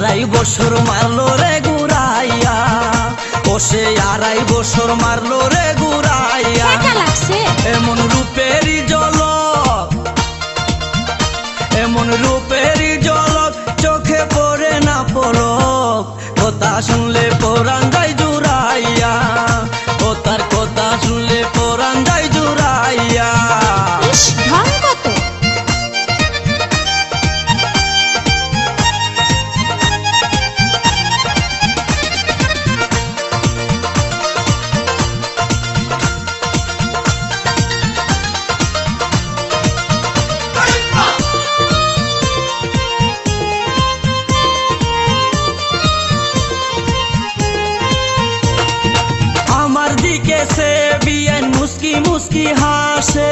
আড়াই বছর মারলো রে ঘুরাইয়া, ও সে আড়াই বছর মারলো রে ঘুরাইয়া। এমন রূপেরই ঝলক, এমন রূপেরই ঝলক, চোখে পড়ে না পলক। কথা শুনলে পরাণ যায় জুড়াইয়া, ও তার কথা শুনলে পরাণ যায় জুড়াইয়া। আমার দিকে সে বিয়ান মুস্কি মুস্কি হাসে,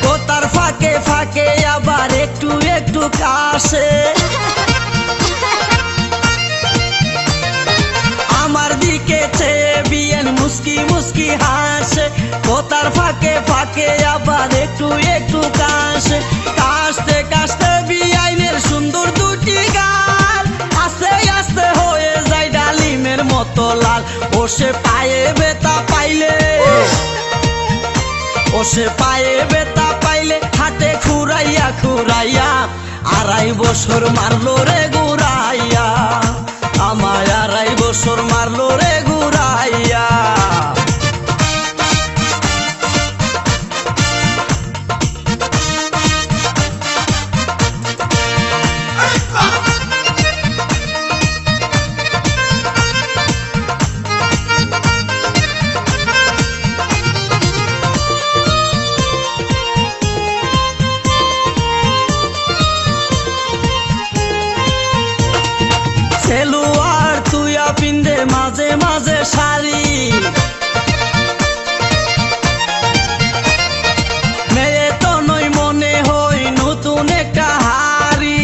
কথার ফাঁকে ফাঁকে আবার একটু একটু কাশে। আমার দিকে সে বিয়ান মুস্কি মুস্কি হাসে, কথার ফাঁকে ফাঁকে আবার একটু একটু কাশে। কাশতে কাশতে বিয়াইনের সুন্দর দুটি গাল আস্তে আস্তে হয়ে যায় ডালিমের মতো লাল। ও সে পায়ে ব্যথা পাইলে, ও সে পায়ে ব্যথা পাইলে হাতে খুরাইয়া খুরাইয়া আড়াই বছর মারলো রে ঘুরাইয়া, আমায় আড়াই বছর মারলো রে ঘুরাইয়া। সেলুয়ার তুইয়া পিন্দে মাঝে মাঝে শাড়ি, মেয়ে তো নই মনে হই নতুন একটা হাড়ি।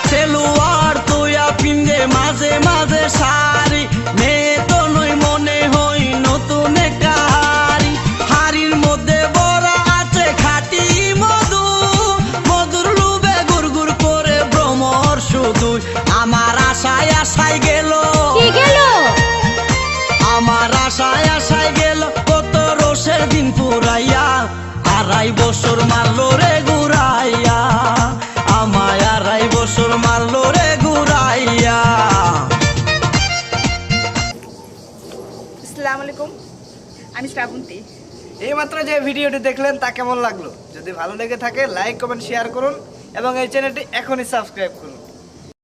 সেলুয়ার তুইয়া পিন্দে মাঝে মাঝে শাড়ি, মেয়ে তো নই মনে হই নতুন একটা হাড়ি। হাড়ির মধ্যে বড়া আছে খাঁটি মধু, মধুর লুবে গুড় গুড় করে ভ্রমর শুধু। আমার আশায় আশায় গেল, আমার আশায় আশায় গেল কত রোষের দিন পুরাইয়া। আড়াই বছর মারলো রে ঘুরাইয়া, আমায় আড়াই বছর মারলো রে ঘুরাইয়া। আসসালামু আলাইকুম, আমি শ্রাবন্তী। এইমাত্র যে ভিডিওটি দেখলেন তা কেমন লাগলো? যদি ভালো লেগে থাকে লাইক কমেন্ট শেয়ার করুন এবং এই চ্যানেলটি এখনই সাবস্ক্রাইব করুন।